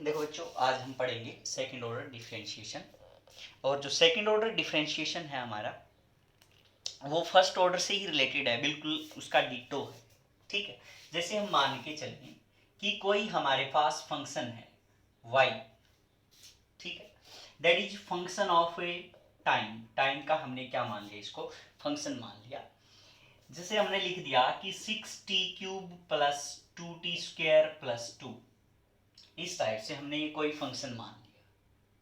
देखो बच्चों, आज हम पढ़ेंगे सेकंड ऑर्डर डिफरेंशिएशन। और जो सेकंड ऑर्डर डिफरेंशिएशन है हमारा, वो फर्स्ट ऑर्डर से ही रिलेटेड है, बिल्कुल उसका डिटो है। ठीक है, जैसे हम मान के चलें कि कोई हमारे पास फंक्शन है y, ठीक है, that is function of A time. Time का हमने क्या मान लिया, इसको फंक्शन मान लिया। जैसे हमने लिख दिया कि 6t³ प्लस 2t² प्लस 2, इस टाइप से हमने ये कोई फंक्शन मान लिया।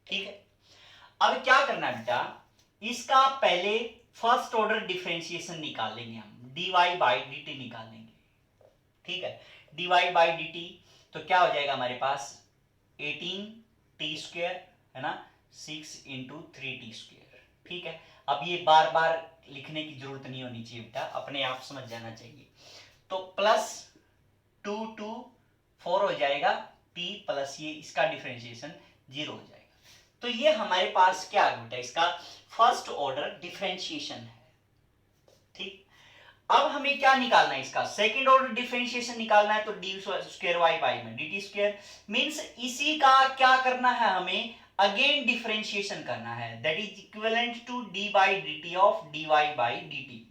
ठीक है, अब क्या करना है बेटा, इसका पहले फर्स्ट ऑर्डर डिफरेंशिएशन निकालेंगे हम, dy बाई dt निकालेंगे। ठीक है, dy बाई dt तो क्या हो जाएगा हमारे पास 18t² है ना, 6 इंटू 3t²। ठीक है, अब ये बार बार लिखने की जरूरत नहीं होनी चाहिए बेटा, अपने आप समझ जाना चाहिए। तो प्लस 2 टू 4 हो जाएगा, t प्लस ये इसका डिफरेंशिएशन 0 हो जाएगा। तो ये हमारे पास क्या है बेटा, इसका फर्स्ट ऑर्डर डिफरेंशिएशन है। ठीक, अब हमें क्या निकालना है, इसका सेकंड ऑर्डर डिफरेंशिएशन निकालना है। तो d² y बाई में dt² मींस इसी का क्या करना है, हमें अगेन डिफरेंशिएशन करना है, that is equivalent to d by dt of dy by dt।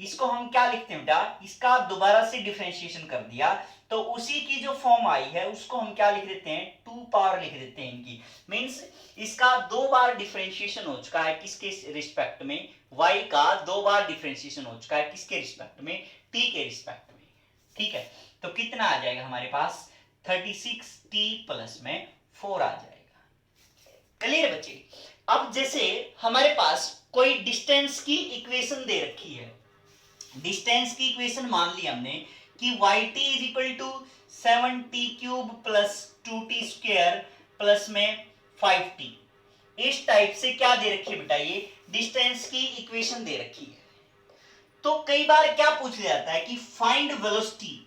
इसको हम क्या लिखते हैं बेटा, इसका दोबारा से डिफरेंशिएशन कर दिया तो उसी की जो फॉर्म आई है उसको हम क्या लिख देते हैं, 2 पावर लिख देते हैं इनकी। मींस इसका 2 बार डिफरेंशिएशन हो चुका है, किसके रिस्पेक्ट में, y का 2 बार डिफरेंशिएशन हो चुका है, किसके रिस्पेक्ट में, t के रिस्पेक्ट में। ठीक है, तो कितना आ जाएगा हमारे पास, 36t प्लस में 4 आ जाएगा। क्लियर बच्चे। अब जैसे हमारे पास कोई डिस्टेंस की इक्वेशन दे रखी है, डिस्टेंस की इक्वेशन मान ली हमने कि yt is equal to 7t³ plus 2t² plus में 5t। इस टाइप से क्या दे रखी है बेटा, ये डिस्टेंस की इक्वेशन दे रखी है। तो कई बार क्या पूछ लिया जाता है कि फाइंड वेलोसिटी,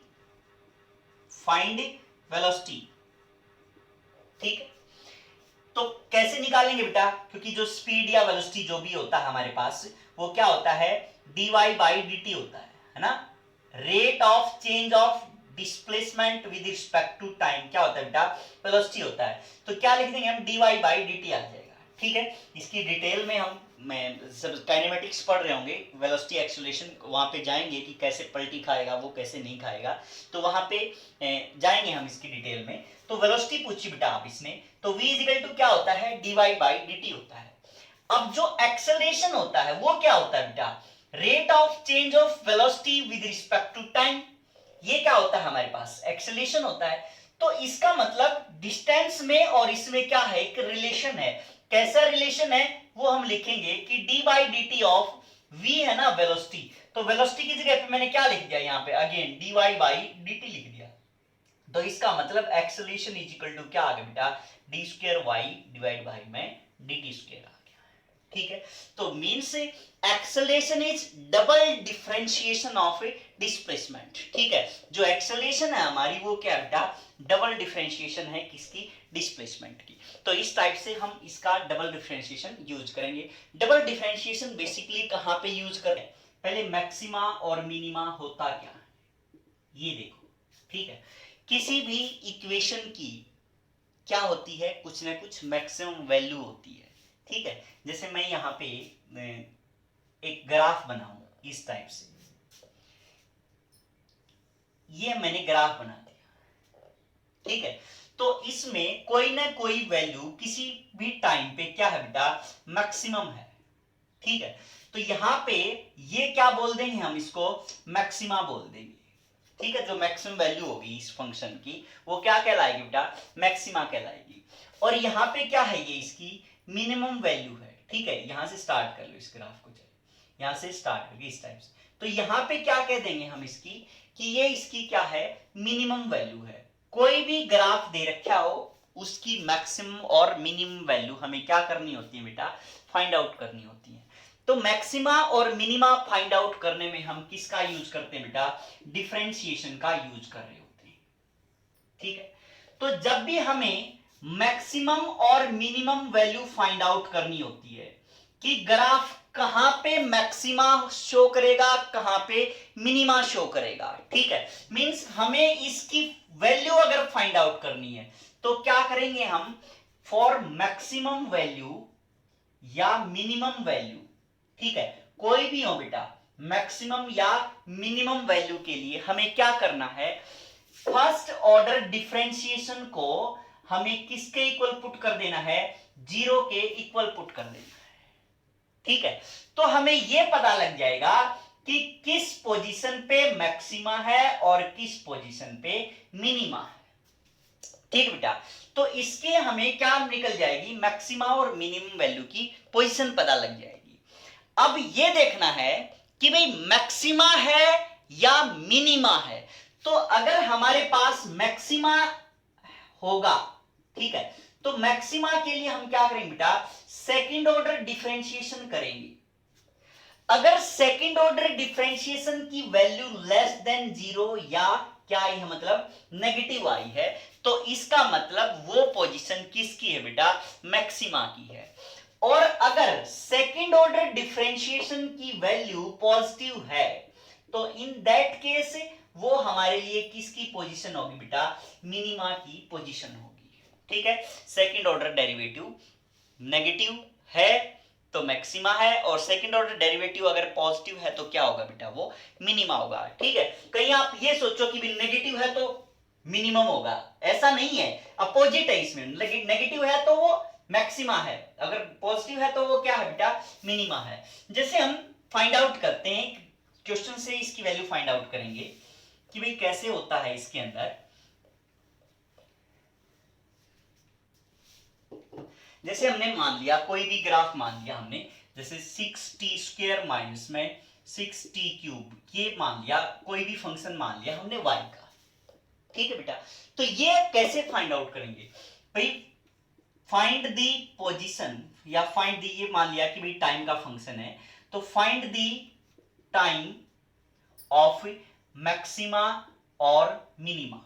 फाइंड वेलोसिटी। ठीक है, तो कैसे निकालेंगे बेटा, क्योंकि जो स्पीड या वेलोसिटी जो भी होता है हमारे पास, वो क्या होता है, dy बाई dt होता है ना, rate of change of displacement with respect to time क्या होता है बेटा, वेलोसिटी होता है। तो क्या लिख देंगे हम, dy बाई dt आ जाएगा। ठीक है, इसकी डिटेल में हम सब काइनेमेटिक्स पढ़ रहे होंगे, वेलोसिटी एक्सेलरेशन, वहां पे जाएंगे कि कैसे पलटी खाएगा वो, कैसे नहीं खाएगा, तो वहां पे जाएंगे हम इसकी डिटेल में। तो वेलोसिटी पूछी बेटा आप इसने, तो v इक्वल टू क्या होता है, dy बाई dt होता है। अब जो एक्सेलरेशन होता है वो क्या होता है बेटा, rate of change of velocity with respect to time. ये क्या होता है हमारे पास, एक्सेलरेशन होता है। तो इसका मतलब डिस्टेंस में और इसमें क्या है, एक रिलेशन है। कैसा रिलेशन है वो हम लिखेंगे कि d by dt of v है ना वेलोसिटी, तो वेलोसिटी की जगह पे मैंने क्या लिख दिया यहाँ पे, अगेन dy बाई dt लिख दिया। तो इसका मतलब एक्सेलरेशन इज इक्वल टू क्या आ गया बेटा, d²y डिवाइड बाई में dt² आ गया। ठीक है, तो means acceleration is double differentiation of displacement. ठीक है, जो एक्सेलरेशन है हमारी वो क्या है बेटा, डबल डिफरेंशिएशन है किसकी, डिस्प्लेसमेंट की। तो इस टाइप से हम इसका डबल डिफरेंशिएशन यूज करेंगे। डबल डिफरेंशिएशन बेसिकली कहां पे यूज करें, पहले मैक्सिमा और मिनिमा होता क्या है ये देखो। ठीक है, किसी भी इक्वेशन की क्या होती है, कुछ ना कुछ मैक्सिमम वैल्यू होती है। ठीक है, जैसे मैं यहाँ पे एक ग्राफ बनाऊं इस टाइप से, ये मैंने ग्राफ बना दिया। ठीक है, तो इसमें कोई ना कोई वैल्यू किसी भी टाइम पे क्या है बेटा, मैक्सिमम है। ठीक है, तो यहां पे ये क्या बोल देंगे हम, इसको मैक्सिमा बोल देंगे। ठीक है, जो मैक्सिमम वैल्यू होगी इस फंक्शन की वो क्या कहलाएगी बेटा, मैक्सिमा कहलाएगी। और यहाँ पे क्या है, ये इसकी मिनिमम वैल्यू है। ठीक है, यहां से स्टार्ट कर लो इस ग्राफ को, चलिए यहां से स्टार्ट करके इस टाइप से। तो यहाँ पे क्या कह देंगे हम इसकी, कि ये इसकी क्या है, मिनिमम वैल्यू है। कोई भी ग्राफ दे रखा हो उसकी मैक्सिमम और मिनिमम वैल्यू हमें क्या करनी होती है बेटा, फाइंड आउट करनी होती है। तो मैक्सिमा और मिनिमा फाइंड आउट करने में हम किसका यूज करते हैं बेटा, डिफरेंशिएशन का यूज कर रहे होते हैं। ठीक है, तो जब भी हमें मैक्सिमम और मिनिमम वैल्यू फाइंड आउट करनी होती है कि ग्राफ कहां पे मैक्सिमा शो करेगा, कहां पे मिनिमा शो करेगा। ठीक है, मींस हमें इसकी वैल्यू अगर फाइंड आउट करनी है तो क्या करेंगे हम, फॉर मैक्सिमम वैल्यू या मिनिमम वैल्यू, ठीक है, कोई भी हो बेटा, मैक्सिमम या मिनिमम वैल्यू के लिए हमें क्या करना है, फर्स्ट ऑर्डर डिफरेंशिएशन को हमें किसके इक्वल पुट कर देना है, जीरो के इक्वल पुट कर देना है, ठीक है। तो हमें यह पता लग जाएगा कि किस पोजीशन पे मैक्सिमा है और किस पोजीशन पे मिनिमा है, ठीक बेटा। तो इसके हमें क्या निकल जाएगी, मैक्सिमा और मिनिमम वैल्यू की पोजीशन पता लग जाएगी। अब ये देखना है कि भाई मैक्सिमा है या मिनिमा है। तो अगर हमारे पास मैक्सिमा होगा, ठीक है, तो मैक्सिमा के लिए हम क्या करेंगे बेटा, सेकंड ऑर्डर डिफरेंशिएशन करेंगे। अगर सेकंड ऑर्डर डिफरेंशिएशन की वैल्यू लेस देन जीरो या क्या आई है, मतलब नेगेटिव आई है, तो इसका मतलब वो पोजीशन किसकी है बेटा, मैक्सिमा की है। और अगर सेकंड ऑर्डर डिफरेंशिएशन की वैल्यू पॉजिटिव है, तो इन दैट केस वो हमारे लिए किसकी पोजीशन होगी बेटा, मिनिमा की पोजीशन होगी, ठीक है। सेकंड ऑर्डर डेरिवेटिव नेगेटिव है तो मैक्सिमा है, और सेकंड ऑर्डर डेरिवेटिव अगर पॉजिटिव है तो क्या होगा बेटा, वो मिनिमा होगा, ठीक है। कहीं आप ये सोचो कि भी नेगेटिव है तो मिनिमम होगा, ऐसा नहीं है, अपोजिट है इसमें। नेगेटिव है तो वो मैक्सिमा है, अगर पॉजिटिव है तो वो क्या है बेटा, मिनिमा है। जैसे हम फाइंड आउट करते हैं, क्वेश्चन से इसकी वैल्यू फाइंड आउट करेंगे कि भाई कैसे होता है इसके अंदर। जैसे हमने मान लिया कोई भी ग्राफ मान लिया हमने, जैसे 6t² माइनस में 6t³, ये मान लिया, कोई भी फंक्शन मान लिया हमने y का, ठीक है बेटा। तो ये कैसे फाइंड आउट करेंगे भाई, फाइंड दी पोजीशन या फाइंड दी, ये मान लिया कि भाई टाइम का फंक्शन है, तो find the time of maxima और मिनिमा,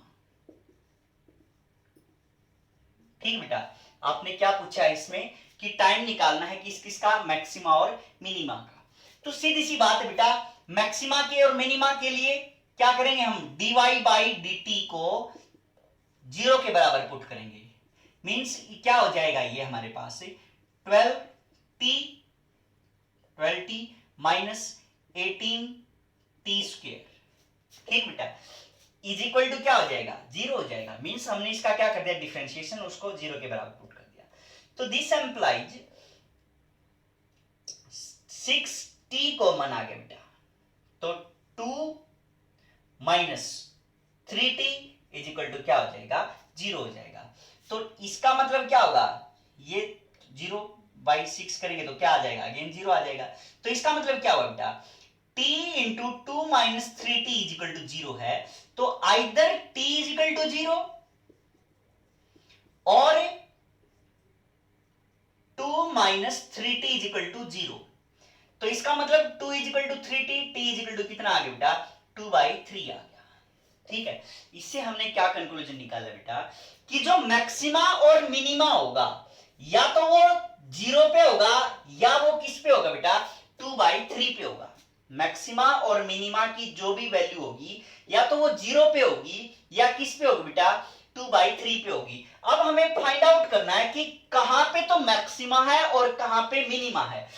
ठीक बेटा। आपने क्या पूछा है इसमें कि टाइम निकालना है किस किस का, मैक्सिमा और मिनिमा का। तो सीधी सी बात है बेटा, मैक्सिमा के और मिनिमा के लिए क्या करेंगे हम, dy बाई dt को जीरो के बराबर पुट करेंगे। मींस क्या हो जाएगा ये हमारे पास 12t माइनस 18t², ठीक बेटा, इज इक्वल टू क्या हो जाएगा, जीरो हो जाएगा। मींस हमने इसका क्या कर दिया, डिफरेंशिएशन उसको जीरो के बराबर पुट कर दिया। तो दिस एम्प्लाइज 6t कॉमन आ गया बेटा, तो 2 minus 3t is equal to क्या हो जाएगा, जीरो हो जाएगा। तो इसका मतलब क्या होगा, ये 0/6 करेंगे तो क्या आ जाएगा, अगेन जीरो आ जाएगा। तो इसका मतलब क्या होगा बेटा, t into 2 minus 3t is equal to zero है, तो either t is equal to zero और 2 minus 3t is equal to zero. तो इसका मतलब 2 is equal to 3t, t is equal to कितना आ गया बेटा, 2/3 आ गया, ठीक है। इससे हमने क्या कंक्लूजन निकाला बेटा, कि जो मैक्सिमा और मिनिमा होगा या तो वो जीरो पे होगा या वो किस पे होगा बेटा, 2/3 पे होगा। मैक्सिमा और मिनिमा की जो भी वैल्यू होगी या तो वो जीरो पे होगी या किस पे होगी बेटा, 2/3 पे होगी। अब हमें फाइंड आउट करना है कि कहां पे तो मैक्सिमा है और कहां पे मिनिमा है।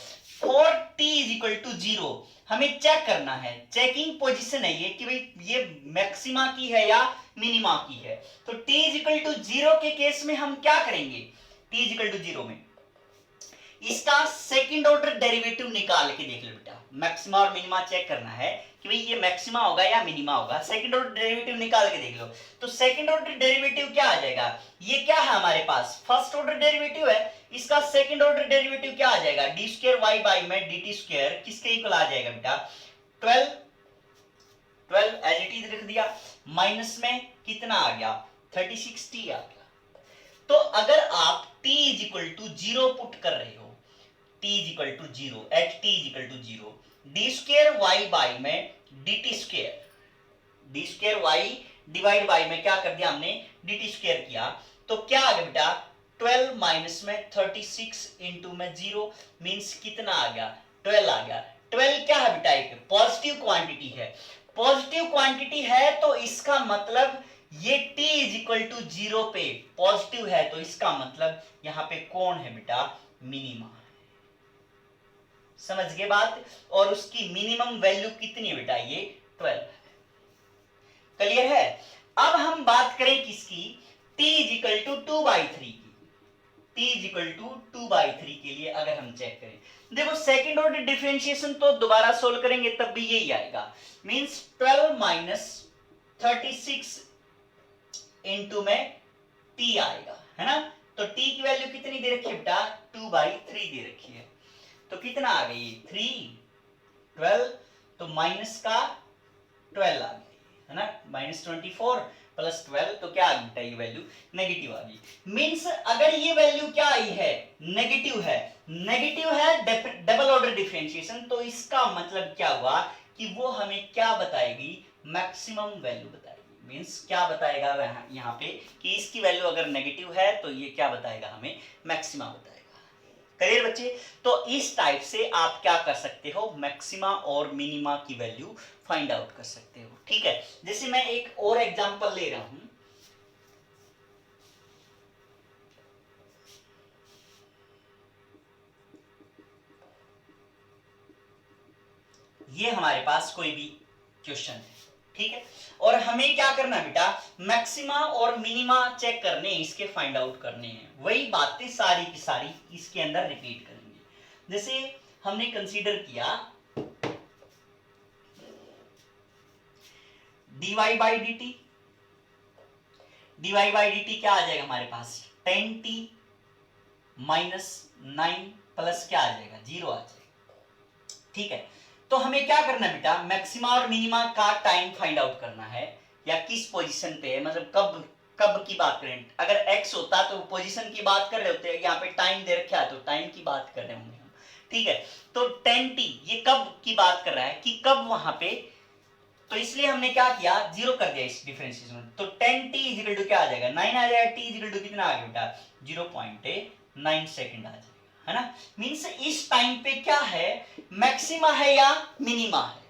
For t is equal to zero हमें चेक करना है, चेकिंग पोजीशन है ये कि भाई ये मैक्सिमा की है या मिनिमा की है। तो t is equal to zero के केस में हम क्या करेंगे, t is equal to zero में इसका सेकंड ऑर्डर डेरिवेटिव निकाल के देख लो बेटा। मैक्सिमा और मिनिमा चेक करना है कि भाई ये मैक्सिमा होगा या मिनिमा होगा, सेकंड ऑर्डर डेरिवेटिव निकाल के देख लो। तो सेकंड ऑर्डर डेरिवेटिव क्या आ जाएगा, ये क्या है हमारे पास, फर्स्ट ऑर्डर डेरिवेटिव है, इसका सेकंड ऑर्डर डेरिवेटिव क्या आ जाएगा, d² y बाई में dt² किसके इक्वल आ जाएगा बेटा, 12 एज इट इज रख दिया, माइनस में कितना आ गया, 36t आ गया। तो अगर आप t is equal to zero put कर रहे हो, t is equal to zero, at t is equal to zero, d² y by में dt², d² y divide by में क्या कर दिया हमने, dt² किया, तो क्या आ गया बेटा, 12 माइनस में 36 इंटू में जीरो, मींस कितना आ गया, 12 आ गया। 12 क्या है बेटा, एक पॉजिटिव क्वांटिटी है, पॉजिटिव क्वांटिटी है तो इसका मतलब ये t इज इक्वल टू 0 पे पॉजिटिव है, तो इसका मतलब यहां पे कौन है बेटा, मिनिमा। समझ गए बात। और उसकी मिनिमम वैल्यू कितनी है बेटा, ये 12। क्लियर है। अब हम बात करें किसकी, t इज इक्वल टू 2/3 की। t इज इक्वल टू 2/3 के लिए अगर हम चेक करें, देखो सेकंड ऑर्डर डिफरेंशिएशन तो दोबारा सोल्व करेंगे तब भी यही आएगा, मींस 12 माइनस 36 इनटू में t आएगा, है ना। तो t की वैल्यू कितनी दे रखी है बेटा, 2/3 दे रखी है। तो कितना आ गई, 3 12, तो माइनस का 12 आ गई, है ना, -24 प्लस 12, तो क्या आ गई बेटा, ये वैल्यू नेगेटिव आ गई। मींस अगर ये वैल्यू क्या आई है, नेगेटिव है, डबल ऑर्डर डिफरेंशिएशन, तो इसका मतलब क्या हुआ कि वो हमें क्या बताएगी, मैक्सिमम वैल्यू बताएगी। मींस क्या बताएगा यहाँ पे कि इसकी वैल्यू अगर नेगेटिव है तो ये क्या बताएगा, हमें मैक्सिमा बताएगा। क्लियर बच्चे। तो इस टाइप से आप क्या कर सकते हो, मैक्सिमा और मिनिमा की वैल्यू फाइंड आउट कर सकते हो। ठीक है, जैसे मैं एक और एग्जांपल ले रहा हूं, ये हमारे पास कोई भी क्वेश्चन है, ठीक है, और हमें क्या करना है बेटा, मैक्सिमा और मिनिमा चेक करने, इसके फाइंड आउट करने हैं। वही बातें सारी की सारी इसके अंदर रिपीट करेंगे। जैसे हमने कंसीडर किया dy by D T, dy by D T क्या आ जाएगा हमारे पास, 10t माइनस 9 प्लस क्या आ जाएगा, 0 आ जाएगा। ठीक है, तो हमें क्या करना है बेटा, मैक्सिमा और मिनिमा का टाइम फाइंड आउट करना है, या किस पोजीशन पे है, मतलब कब कब की बात करें। अगर x होता तो पोजीशन की बात कर रहे होते हैं, यहाँ पे टाइम दे रखा है तो टाइम की बात कर रहे होंगे हम। ठीक है, तो 10t ये कब की बात कर रहा है कि कब वहां पे, तो इसलिए हमने क्या किया, 0 कर दिया इस डिफरेंशिएशन में। तो 10t इज इक्वल टू क्या आ जाएगा, 9 आ जाएगा। t इज इक्वल टू कितना आ गया बेटा, 0.9 सेकंड आ जाएगा, है ना। मींस इस टाइम पे क्या है, मैक्सिमा है या मिनिमा है।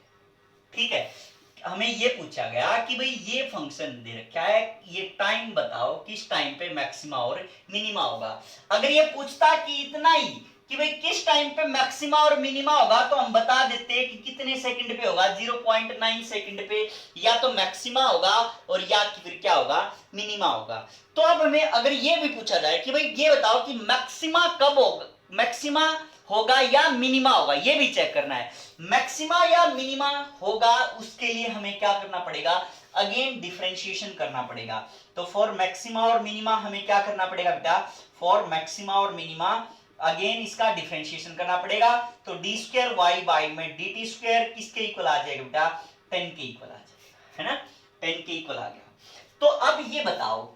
ठीक है, हमें ये पूछा गया कि भाई ये फंक्शन दे रखा है, ये टाइम बताओ किस टाइम पे मैक्सिमा और मिनिमा होगा। अगर ये पूछता कि इतना ही कि भाई किस टाइम पे मैक्सिमा और मिनिमा होगा, तो हम बता देते कि कितने सेकंड पे होगा, 0.9 सेकंड पे या तो मैक्सिमा होगा और या फिर क्या होगा, मिनिमा होगा। तो अब हमें अगर ये भी पूछा जाए कि भाई ये बताओ कि मैक्सिमा कब होगा, मैक्सिमा होगा या मिनिमा होगा, ये भी चेक करना है। मैक्सिमा या मिनिमा होगा, उसके लिए हमें क्या करना पड़ेगा, अगेन डिफरेंशिएशन करना पड़ेगा। तो फॉर मैक्सिमा और मिनिमा हमें क्या करना पड़ेगा बेटा, फॉर मैक्सिमा और मिनिमा अगेन इसका डिफरेंशिएशन करना पड़ेगा। तो डी स्क्वायर वाई बाई में डी टी स्क्वायर किसके इक्वल आ जाएगा बेटा, 10 के इक्वल आ जाएगा, है ना, 10 के इक्वल आ गया। तो अब ये बताओ,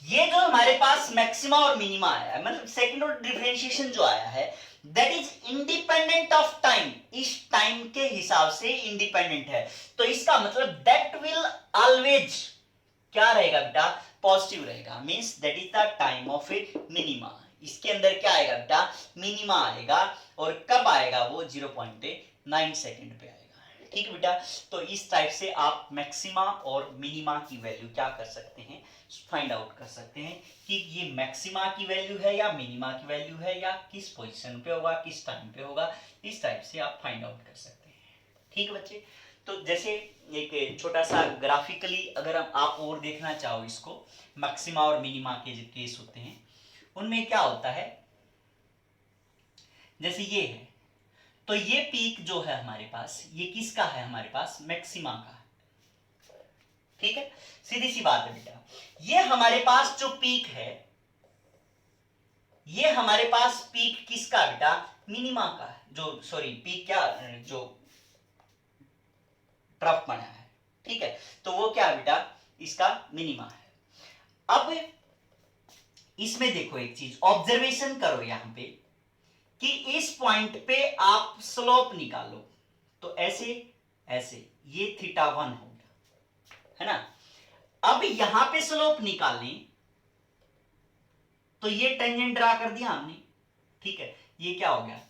ये जो हमारे पास मैक्सिमा और मिनिमा आया है, मतलब सेकंड ऑर्डर डिफरेंशिएशन जो आया है, that is independent of time, इस टाइम के हिसाब से इंडिपेंडेंट है। तो इसका मतलब दैट विल ऑलवेज क्या रहेगा बेटा, पॉजिटिव रहेगा। Means that is the time of A minima. इसके अंदर क्या आएगा बेटा, मिनिमा आएगा, और कब आएगा वो, 0.9 सेकंड पे आएगा। ठीक है बेटा, तो इस टाइप से आप मैक्सिमा और मिनिमा की वैल्यू क्या कर सकते हैं, फाइंड आउट कर सकते हैं कि ये मैक्सिमा की वैल्यू है या मिनिमा की वैल्यू है, या किस पोजीशन पे होगा, किस टाइम पे होगा। इस टाइप से आप फाइंड आउट कर सकते हैं। ठीक है बच्चे, तो जैसे एक छोटा सा ग्राफिकली अगर आप और देखना चाहो इसको, मैक्सिमा और मिनिमा के जो केस होते हैं उनमें क्या होता है, जैसे ये है, तो ये पीक जो है हमारे पास, ये किसका है, हमारे पास मैक्सिमा का है। ठीक है, सीधी सी बात है बेटा, ये हमारे पास जो पीक है, ये हमारे पास पीक किसका बेटा, मिनिमा का है, जो सॉरी पीक क्या, जो ट्रफ बना है। ठीक है, तो वो क्या है बेटा, इसका मिनिमा है। अब इसमें देखो एक चीज ऑब्जर्वेशन करो यहां पे कि इस पॉइंट पे आप स्लोप निकालो, तो ऐसे ऐसे ये θ1 हो गया, है ना। अब यहां पे स्लोप निकालें तो ये टेंजेंट ड्रा कर दिया हमने। ठीक है, ये क्या हो गया,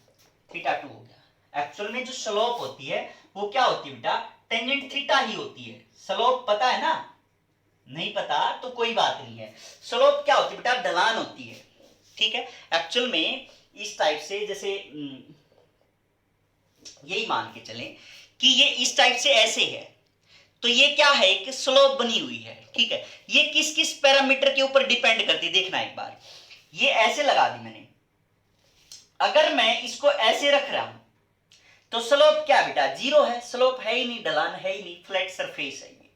θ2 हो गया। एक्चुअल में जो स्लोप होती है वो क्या होती है बेटा, टेंजेंट थीटा ही होती है। स्लोप पता है ना? नहीं पता तो कोई बात नहीं है। स्लोप क्या होती है बेटा? ढलान होती है, ठीक है। एक्चुअल में इस टाइप से, जैसे यही मान के चलें कि ये इस टाइप से ऐसे है, तो ये क्या है? एक स्लोप बनी हुई है, ठीक है। ये किस किस पैरामीटर के ऊपर डिपेंड करती है देखना एक बार। ये ऐसे लगा दी मैंने, अगर मैं इसको ऐसे रख रहा हूं तो स्लोप क्या बेटा? जीरो है, स्लोप है ही नहीं, ढलान है ही नहीं, फ्लैट सरफेस है ये,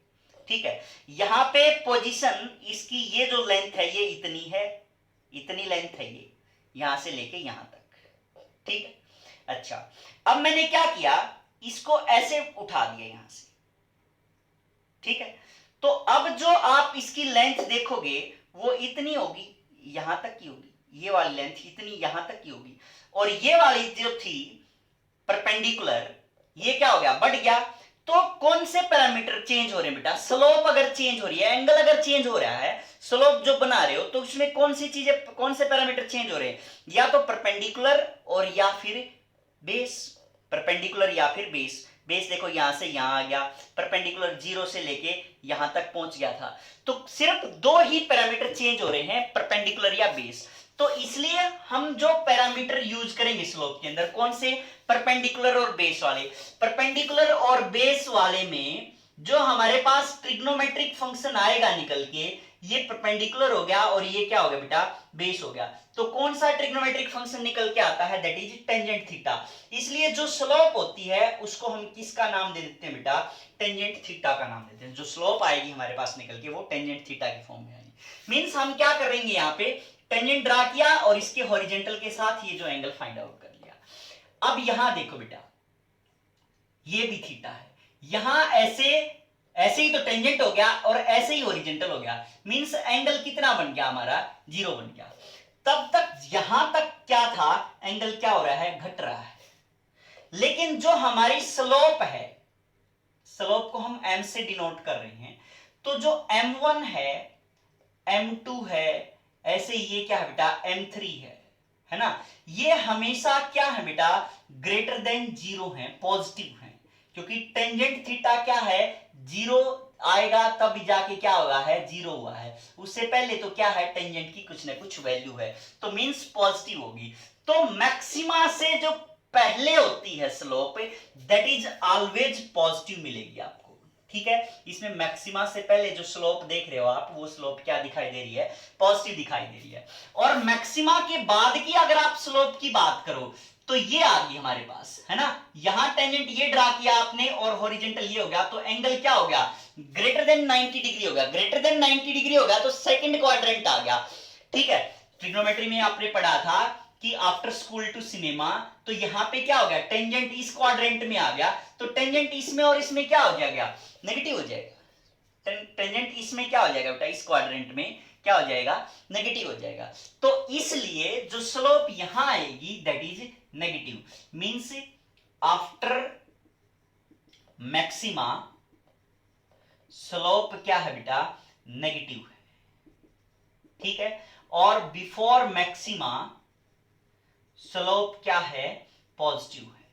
ठीक है। यहां पे पोजीशन इसकी, ये जो लेंथ है ये इतनी है, इतनी लेंथ है ये, यहां से लेके यहां तक, ठीक है। अच्छा, अब मैंने क्या किया? इसको ऐसे उठा दिया यहां से, ठीक है। तो अब जो आप इसकी लेंथ देखोगे वो इतनी होगी, यहां तक की होगी, ये वाली लेंथ इतनी यहां तक की होगी, और ये वाली जो थी परपेंडिकुलर, ये क्या हो गया? बढ़ गया। तो कौन से पैरामीटर चेंज हो रहे हैं बेटा? स्लोप अगर चेंज हो रही है, एंगल अगर चेंज हो रहा है, स्लोप जो बना रहे हो, तो उसमें कौन सी चीजें, कौन से पैरामीटर चेंज हो रहे हैं? या तो परपेंडिकुलर और या फिर बेस, परपेंडिकुलर या फिर बेस। बेस देखो यहां से यहां आ गया, परपेंडिकुलर जीरो से लेके यहां तक पहुंच गया था, तो सिर्फ दो ही पैरामीटर चेंज हो रहे हैं, परपेंडिकुलर या बेस। तो इसलिए हम जो पैरामीटर यूज करेंगे स्लोप के अंदर, कौन से? परपेंडिकुलर और बेस वाले। परपेंडिकुलर और बेस वाले में जो हमारे पास ट्रिग्नोमेट्रिक फंक्शन आएगा निकल के, ये परपेंडिकुलर हो गया और ये क्या हो गया बेटा? बेस हो गया। तो कौन सा ट्रिग्नोमेट्रिक फंक्शन निकल के आता है? That is tangent theta. इसलिए जो स्लोप होती है उसको हम किसका नाम दे देते हैं बेटा? टेंजेंट थीटा का नाम देते हैं। जो स्लोप आएगी हमारे पास निकल के वो टेंजेंट थीटा की फॉर्म में आएगी। मींस हम क्या करेंगे? यहाँ पे टेंजेंट ड्रा किया और इसके हॉरिजॉन्टल के साथ ये जो एंगल फाइंड आउट कर लिया। अब यहां देखो बेटा, ये भी थीटा है, यहां ऐसे ऐसे ही तो टेंजेंट हो गया और ऐसे ही हॉरिजॉन्टल हो गया, मींस एंगल कितना बन गया हमारा? जीरो बन गया। तब तक यहां तक क्या था? एंगल क्या हो रहा है? घट रहा है। लेकिन जो हमारी स्लोप है, स्लोप को हम m से डिनोट कर रहे हैं, तो जो m1 है, m2 है, ऐसे ये क्या है बेटा? m3 है ना? ये हमेशा क्या है बेटा? ग्रेटर देन जीरो है, पॉजिटिव है, क्योंकि टेंजेंट थीटा क्या है? जीरो आएगा तब जाके क्या होगा? है जीरो हुआ है, उससे पहले तो क्या है? टेंजेंट की कुछ ना कुछ वैल्यू है, तो मींस पॉजिटिव होगी। तो मैक्सिमा से जो पहले होती है slope, that is always positive मिलेगी आपको, ठीक है। इसमें मैक्सिमा से पहले जो स्लोप देख रहे हो आप, वो स्लोप क्या दिखाई दे रही है? पॉजिटिव दिखाई दे रही है। और मैक्सिमा के बाद की अगर आप स्लोप की बात करो तो ये आ गई हमारे पास, है ना? यहां टेंजेंट ये ड्रा किया आपने और हॉरिजॉन्टल ये हो गया, तो एंगल क्या हो गया? ग्रेटर देन 90 डिग्री हो गया। ग्रेटर देन 90 डिग्री हो गया तो सेकंड क्वाड्रेंट आ गया, ठीक है। ट्रिग्नोमेट्री में आपने पढ़ा था कि आफ्टर स्कूल टू सिनेमा, तो यहां पे क्या हो गया? टेंजेंट इस क्वाड्रेंट में आ गया, तो टेंजेंट इसमें और इसमें क्या हो जाएगा? नेगेटिव हो जाएगा। टेंजेंट इसमें क्या हो जाएगा बेटा? इस क्वाड्रेंट में क्या हो जाएगा? नेगेटिव हो जाएगा। तो इसलिए जो स्लोप यहां आएगी that is negative, means after maxima slope क्या है बेटा? नेगेटिव है, ठीक है। और बिफोर मैक्सिमा स्लोप क्या है? पॉजिटिव है।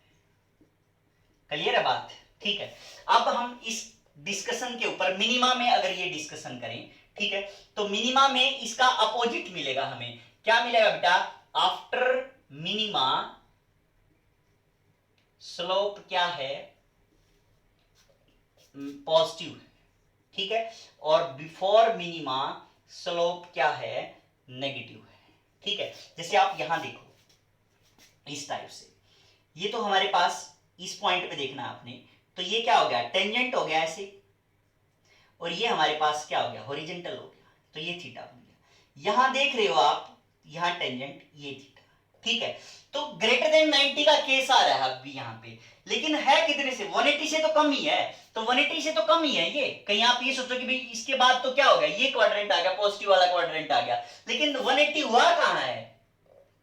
क्लियर है बात? ठीक है। अब हम इस डिस्कशन के ऊपर मिनिमा में अगर ये डिस्कशन करें, ठीक है, तो मिनिमा में इसका अपोजिट मिलेगा हमें। क्या मिलेगा बेटा? आफ्टर मिनिमा स्लोप क्या है? पॉजिटिव है, ठीक है। और बिफोर मिनिमा स्लोप क्या है? नेगेटिव है, ठीक है। जैसे आप यहां देखो इस टाइप से, ये तो हमारे पास इस पॉइंट पे देखना आपने, तो ये क्या हो गया? टेंजेंट हो गया ऐसे, और ये हमारे पास क्या हो गया? हॉरिजॉन्टल हो गया, तो ये थीटा बन गया। यहां देख रहे हो आप, यहां टेंजेंट, ये थीटा, ठीक है। तो ग्रेटर देन 90 का केस आ रहा है अभी यहां पे, लेकिन है कितने से? 180 से तो कम ही है, तो 180 से तो कम ही है ये। कहीं आप ये सोचो कि भाई इसके बाद तो क्या हो गया? ये क्वाड्रेंट आ गया, पॉजिटिव वाला क्वाड्रेंट आ गया, लेकिन 180 हुआ कहां है?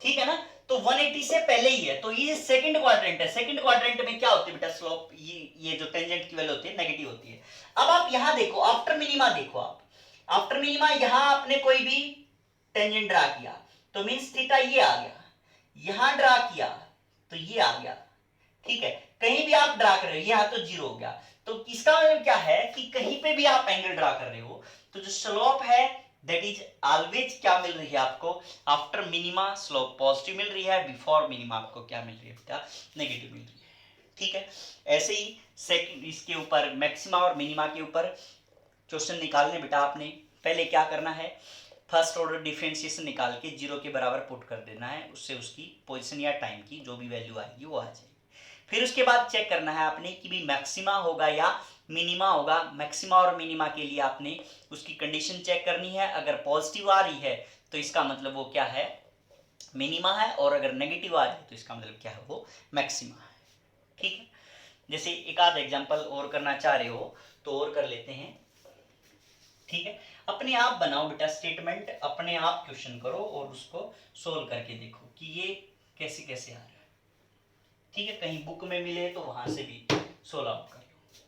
ठीक है ना? तो 180 से पहले ही है, तो ये सेकंड क्वाड्रेंट है। सेकंड क्वाड्रेंट में क्या होती है बेटा? स्लोप ये जो टेंजेंट की वैल्यू होती है नेगेटिव होती है। अब आप यहां देखो, आफ्टर मिनिमा देखो आप, आफ्टर मिनिमा यहां आपने कोई भी टेंजेंट ड्रा किया तो मींस थीटा ये आ गया, यहां ड्रा किया तो ये आ गया, ठीक है। कहीं भी आप ड्रा कर रहे हो, यहां तो जीरो हो गया, तो इसका मतलब क्या है कि कहीं पे भी आप एंगल ड्रा कर रहे हो तो जो स्लोप है दैट इज ऑलवेज क्या मिल रही है आपको, आफ्टर मिनिमा स्लोप पॉजिटिव मिल रही है, बिफोर मिनिमा आपको क्या मिल रही है बेटा, नेगेटिव मिल रही है। ठीक है, ऐसे ही सेकंड इसके ऊपर मैक्सिमा और मिनिमा के ऊपर क्वेश्चन निकालने बेटा आपने पहले क्या करना है, फर्स्ट ऑर्डर डिफरेंशिएशन निकाल के 0 के बराबर पुट कर देना है, उससे उसकी पोजीशन या टाइम की जो भी वैल्यू आएगी वो आ जाएगी। फिर उसके बाद चेक करना है आपने कि भी मैक्सिमा होगा या मिनिमा होगा। मैक्सिमा और मिनिमा के लिए आपने उसकी कंडीशन चेक करनी है, अगर पॉजिटिव आ रही है तो इसका मतलब वो क्या है, मिनिमा है, और अगर नेगेटिव आ रही है तो इसका मतलब क्या है, वो मैक्सिमा है। ठीक है, जैसे एक आध एग्जांपल और करना चाह रहे हो तो और कर लेते हैं। ठीक है, अपने आप बनाओ बेटा स्टेटमेंट, अपने आप क्वेश्चन करो और उसको सोल्व करके देखो कि ये कैसे कैसे आ रहा है। ठीक है, कहीं बुक में मिले तो वहां से भी सोल्व आउट कर लो।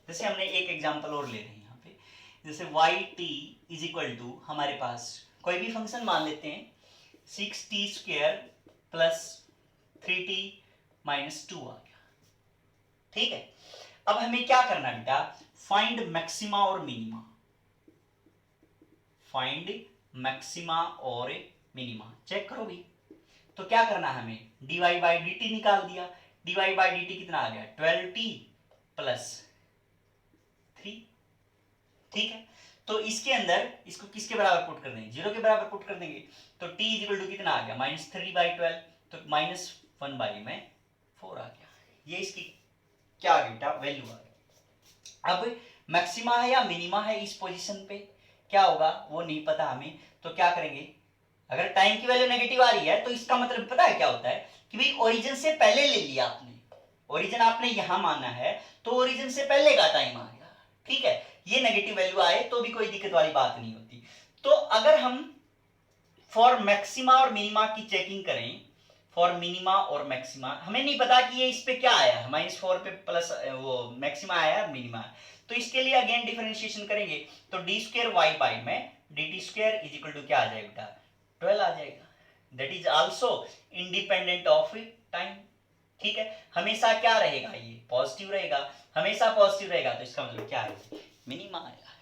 जैसे हमने एक एग्जांपल और ले रहे हैं यहाँ पे, जैसे y t is equal to हमारे पास कोई भी फंक्शन मान लेते हैं 6t² प्लस 3t माइनस 2 आ गया। ठीक है, अब हमें क्या करना है बेटा, फाइंड मैक्सिमा और मिनिमा, फाइंड मैक्सिमा और मिनिमा चेक करो भी। तो क्या करना है हमें, dy बाई डी टी निकाल दिया, dy बाई डी टी कितना आ गया 12t प्लस 3। ठीक है, तो इसके अंदर इसको किसके बराबर पुट कर देंगे, 0 के बराबर पुट कर देंगे, तो t इक्वल टू कितना आ गया -3/12, तो -1 बाई में 4 आ गया। ये इसकी क्या आ गई बेटा, वैल्यू आ गई। अब मैक्सिमा है या मिनिमा है इस पोजीशन पे, क्या होगा वो नहीं पता हमें, तो क्या करेंगे, अगर टाइम की वैल्यू नेगेटिव आ रही है तो इसका मतलब पता है क्या होता है कि भाई ओरिजिन से पहले ले लिया आपने, ओरिजिन आपने यहां माना है तो ओरिजिन से पहले का टाइम आ गया। ठीक है, ये नेगेटिव वैल्यू आए तो भी कोई दिक्कत वाली बात नहीं होती। तो अगर हम फॉर मैक्सिमा और मिनिमा की चेकिंग करें, फॉर मिनिमा और मैक्सिमा हमें नहीं पता कि ये इस पे क्या आया है, -4 पे प्लस वो मैक्सिमा आया मिनिमा, तो इसके लिए अगेन डिफरेंशिएशन करेंगे, तो d² y बाई में dt² इज इक्वल टू क्या आ जाएगा बेटा 12 आ जाएगा, that is also independent of time. ठीक है, हमेशा क्या रहेगा, ये पॉजिटिव रहेगा, हमेशा पॉजिटिव रहेगा, तो इसका मतलब क्या है, मिनिमा आएगा।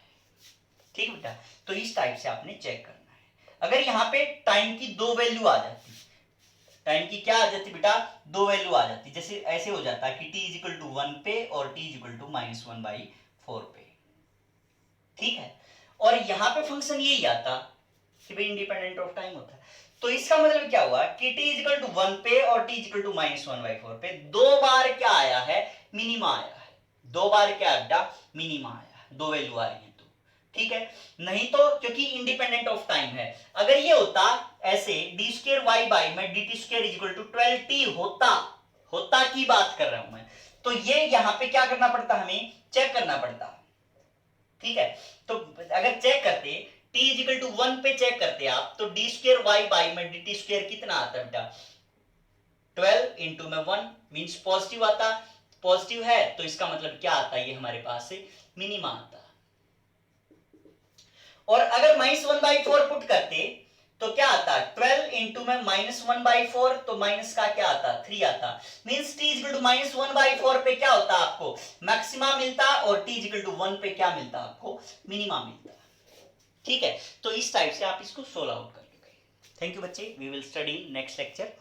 ठीक है बेटा, तो इस टाइप से आपने चेक करना है। अगर यहाँ पे टाइम की दो वैल्यू आ जाती, टाइम की क्या आ जाती बेटा, दो वैल्यू आ जाती, जैसे ऐसे हो जाता कि t इज इक्वल टू 1 पे और t इज इक्वल टू -1/4 पे। ठीक है, और यहाँ पे फंक्शन यही आता कि भाई इंडिपेंडेंट ऑफ टाइम होता है, तो इसका मतलब क्या हुआ कि t इज इक्वल टू 1 पे और t इज इक्वल टू -1/4 पे दो बार क्या आया है, मिनिमा आया है, दो बार क्या बेटा, मिनिमा आया, दो वैल्यू आ रही है तो। ठीक है, नहीं तो क्योंकि इंडिपेंडेंट ऑफ टाइम है, अगर ये होता ऐसे d² y बाई में dt² is equal to 12t होता की बात कर रहा हूं मैं, तो ये यहां पे क्या करना पड़ता, हमें चेक करना पड़ता। ठीक है, तो अगर चेक करते t इज इक्वल टू 1 पे चेक करते आप, तो d² y बाई में dt² कितना आता है बेटा 12 इंटू में 1 मींस पॉजिटिव आता, पॉजिटिव है तो इसका मतलब क्या आता है, ये हमारे पास से मिनिमा आता। और अगर -1/4 पुट करते तो क्या आता, 12 इंटू में -1/4, तो माइनस का क्या आता 3 आता, मींस t इक्वल टू -1/4 पे क्या होता आपको मैक्सिमा मिलता, और t इक्वल टू 1 पे क्या मिलता आपको, मिनिमा मिलता। ठीक है, तो इस टाइप से आप इसको सोल्व आउट कर लोगे। थैंक यू बच्चे, we will study next lecture.